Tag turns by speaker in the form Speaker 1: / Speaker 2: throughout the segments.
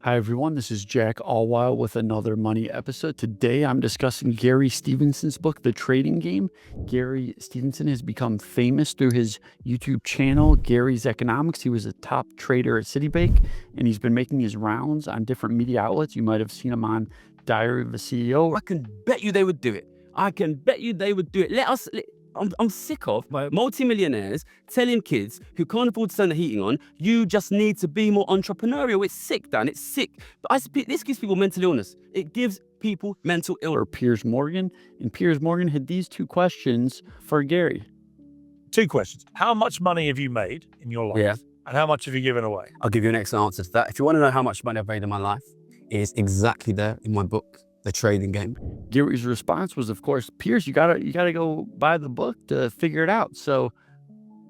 Speaker 1: Hi, everyone. This is Jack Allwild with another money episode. Today, I'm discussing Gary Stevenson's book, The Trading Game. Gary Stevenson has become famous through his YouTube channel, Gary's Economics. He was a top trader at Citibank, and he's been making his rounds on different media outlets. You might have seen him on Diary of a CEO.
Speaker 2: I can bet you they would do it. I can bet you they would do it. I'm sick of multimillionaires telling kids who can't afford to turn the heating on, you just need to be more entrepreneurial. It's sick, Dan. It's sick. But this gives people mental illness. It gives people mental illness.
Speaker 1: Or Piers Morgan, and Piers Morgan had these two questions for Gary.
Speaker 3: Two questions. How much money have you made in your life?
Speaker 2: Yeah.
Speaker 3: And how much have you given away?
Speaker 2: I'll give you an excellent answer to that. If you want to know how much money I've made in my life, it's exactly there in my book, The Trading Game.
Speaker 1: Gary's response was, of course, Piers, you gotta go buy the book to figure it out. So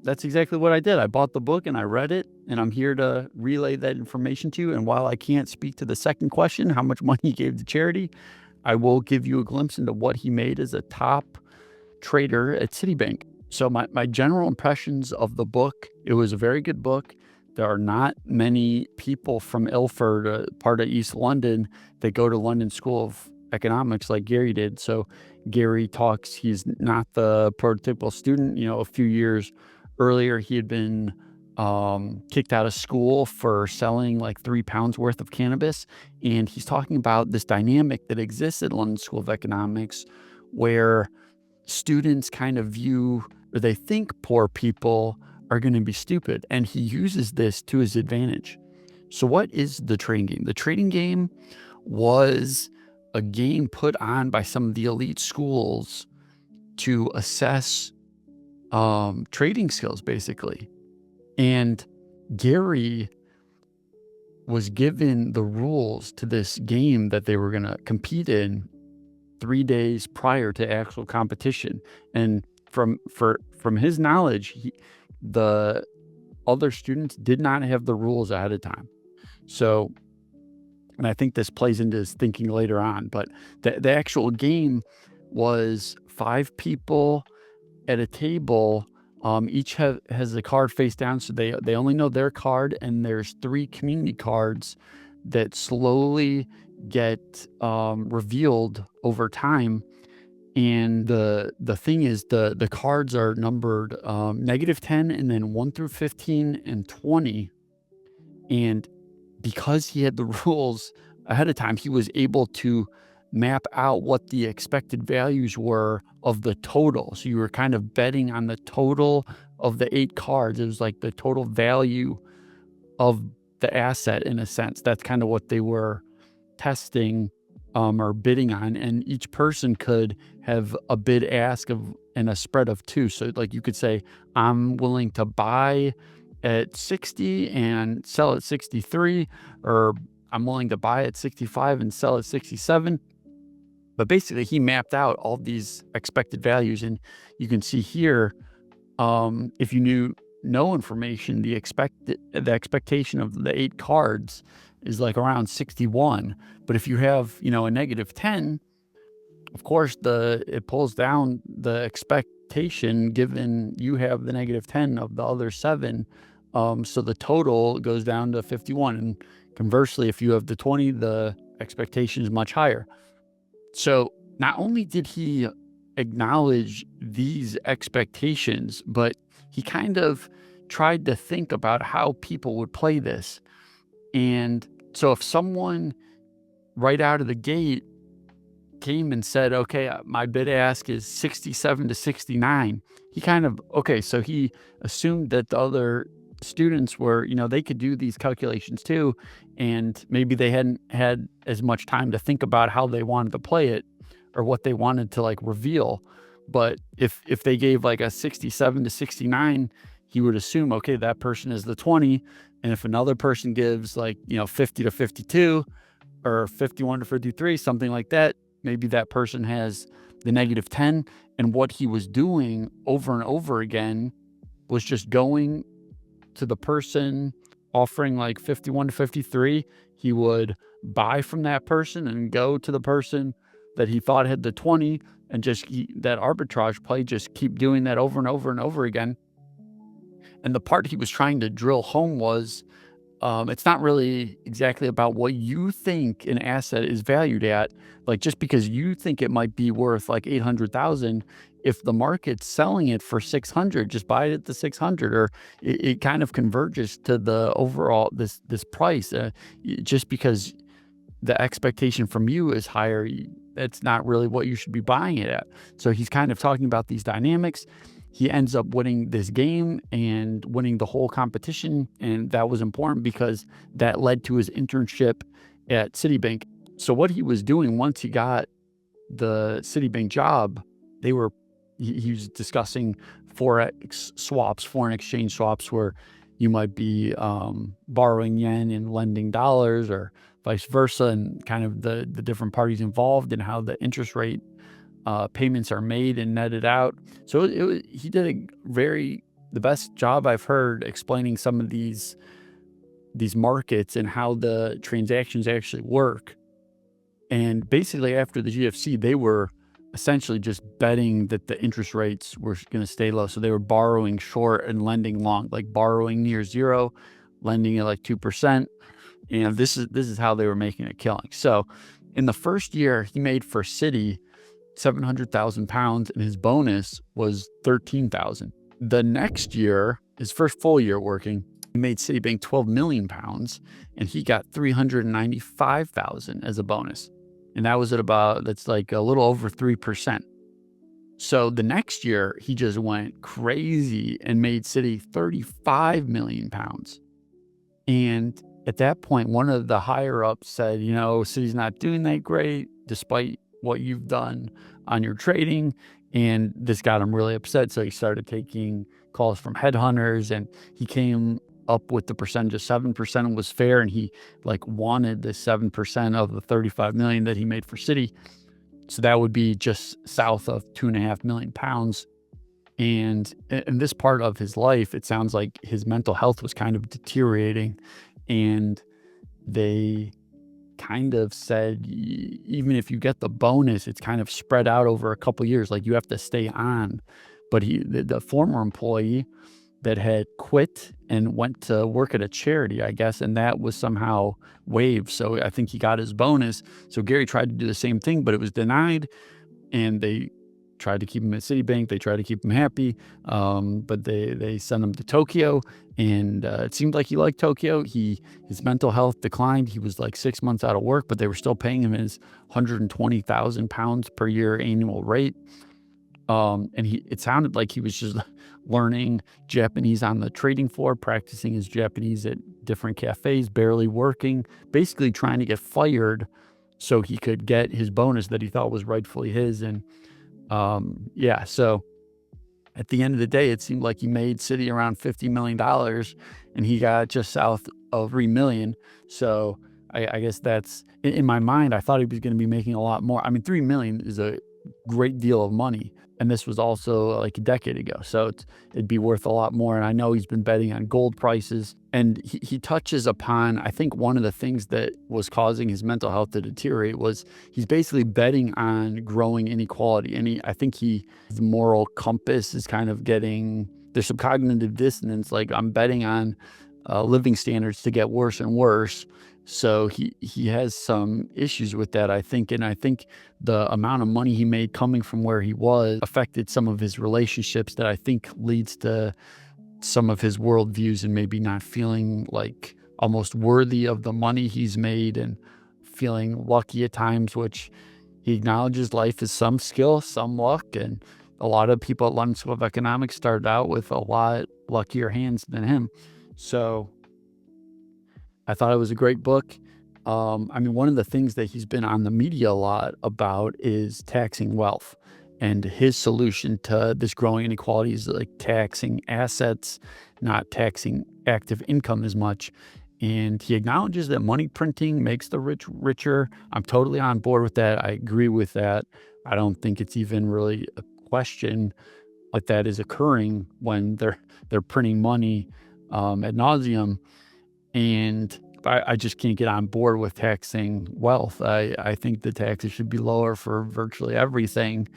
Speaker 1: that's exactly what I did. I bought the book and I read it, and I'm here to relay that information to you. And while I can't speak to the second question, how much money he gave to charity, I will give you a glimpse into what he made as a top trader at Citibank. So my general impressions of the book, it was a very good book. There are not many people from Ilford, part of East London, that go to London School of Economics like Gary did. So Gary talks, he's not the prototypical student. A few years earlier, he had been kicked out of school for selling like 3 pounds worth of cannabis. And he's talking about this dynamic that exists at London School of Economics where students kind of view, or they think poor people are going to be stupid. And he uses this to his advantage. So what is the trading game? The trading game was a game put on by some of the elite schools to assess trading skills, basically. And Gary was given the rules to this game that they were going to compete in 3 days prior to actual competition. And from his knowledge, the other students did not have the rules ahead of time. So, and I think this plays into his thinking later on, but the actual game was 5 people at a table. Each has a card face down, so they only know their card, and there's 3 community cards that slowly get revealed over time. And the thing is, the cards are numbered -10, and then 1 through 15 and 20. And because he had the rules ahead of time, he was able to map out what the expected values were of the total. So you were kind of betting on the total of the 8 cards. It was like the total value of the asset, in a sense. That's kind of what they were testing or bidding on. And each person could have a bid ask of and a spread of 2. So like you could say, I'm willing to buy at 60 and sell at 63, or I'm willing to buy at 65 and sell at 67. But basically, he mapped out all these expected values. And you can see here, if you knew no information, the expectation of the 8 cards is like around 61. But if you have, a -10, of course, it pulls down the expectation given you have the -10 of the other 7. So the total goes down to 51. And conversely, if you have the 20, the expectation is much higher. So not only did he acknowledge these expectations, but he kind of tried to think about how people would play this. And so if someone right out of the gate came and said, okay, my bid ask is 67 to 69, so he assumed that the other students were, they could do these calculations too. And maybe they hadn't had as much time to think about how they wanted to play it or what they wanted to like reveal. But if they gave like a 67 to 69, he would assume, okay, that person is the 20. And if another person gives like, 50 to 52 or 51 to 53, something like that, maybe that person has the -10. And what he was doing over and over again was just going to the person offering like 51 to 53. He would buy from that person and go to the person that he thought had the 20, and just that arbitrage play, just keep doing that over and over and over again. And the part he was trying to drill home was, it's not really exactly about what you think an asset is valued at. Like, just because you think it might be worth like 800,000, if the market's selling it for 600, just buy it at the 600, or it kind of converges to the overall this price. Just because the expectation from you is higher, that's not really what you should be buying it at. So he's kind of talking about these dynamics. He ends up winning this game and winning the whole competition. And that was important because that led to his internship at Citibank. So what he was doing once he got the Citibank job, they were he was discussing forex swaps, foreign exchange swaps, where you might be borrowing yen and lending dollars, or vice versa, and kind of the different parties involved and how the interest rate payments are made and netted out. So he did the best job I've heard explaining some of these markets and how the transactions actually work. And basically, after the GFC, they were essentially just betting that the interest rates were going to stay low. So they were borrowing short and lending long, like borrowing near zero, lending at like 2%. And this is how they were making a killing. So in the first year, he made for Citi £700,000, and his bonus was 13,000. The next year, his first full year working, he made Citibank £12 million, and he got 395,000 as a bonus. And that was that's like a little over 3%. So the next year, he just went crazy and made Citi £35 million. And at that point, one of the higher ups said, Citi's not doing that great, despite what you've done on your trading. And this got him really upset. So he started taking calls from headhunters, and he came up with the percentage of 7% was fair. And he wanted the 7% of the 35 million that he made for Citi. So that would be just south of £2.5 million. And in this part of his life, it sounds like his mental health was kind of deteriorating. And they kind of said, even if you get the bonus, it's kind of spread out over a couple years. Like, you have to stay on. But the former employee that had quit and went to work at a charity, I guess, and that was somehow waived. So I think he got his bonus. So Gary tried to do the same thing, but it was denied. And they tried to keep him at Citibank. They tried to keep him happy, but they sent him to Tokyo, and it seemed like he liked Tokyo. His mental health declined. He was like 6 months out of work, but they were still paying him his £120,000 per year annual rate. And it sounded like he was just learning Japanese on the trading floor, practicing his Japanese at different cafes, barely working, basically trying to get fired so he could get his bonus that he thought was rightfully his. And so at the end of the day, it seemed like he made Citi around $50 million, and he got just south of 3 million. So I guess that's, in my mind, I thought he was going to be making a lot more. I mean, 3 million is a great deal of money. And this was also like a decade ago. So it'd be worth a lot more. And I know he's been betting on gold prices. And he touches upon, I think, one of the things that was causing his mental health to deteriorate was he's basically betting on growing inequality. And I think the moral compass is kind of there's some cognitive dissonance. Like, I'm betting on living standards to get worse and worse. So he has some issues with that, I think. And I think the amount of money he made coming from where he was affected some of his relationships, that I think leads to some of his worldviews, and maybe not feeling like almost worthy of the money he's made, and feeling lucky at times, which he acknowledges life is some skill, some luck. And a lot of people at London School of Economics started out with a lot luckier hands than him. So I thought it was a great book. One of the things that he's been on the media a lot about is taxing wealth. And his solution to this growing inequality is like taxing assets, not taxing active income as much. And he acknowledges that money printing makes the rich richer. I'm totally on board with that. I agree with that. I don't think it's even really a question like that is occurring when they're printing money ad nauseum. And I just can't get on board with taxing wealth. I think the taxes should be lower for virtually everything.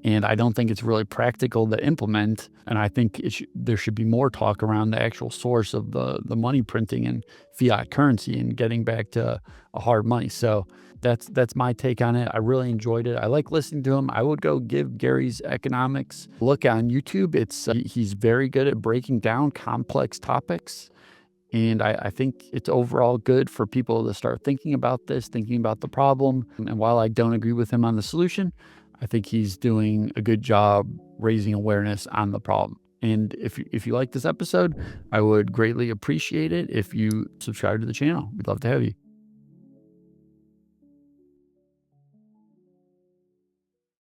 Speaker 1: And I don't think it's really practical to implement. And I think there should be more talk around the actual source of the money printing and fiat currency and getting back to a hard money. So that's my take on it. I really enjoyed it. I like listening to him. I would go give Gary's economics a look on YouTube. He's very good at breaking down complex topics. And I think it's overall good for people to start thinking about this, thinking about the problem. And while I don't agree with him on the solution, I think he's doing a good job raising awareness on the problem. And if you like this episode, I would greatly appreciate it if you subscribe to the channel. We'd love to have you.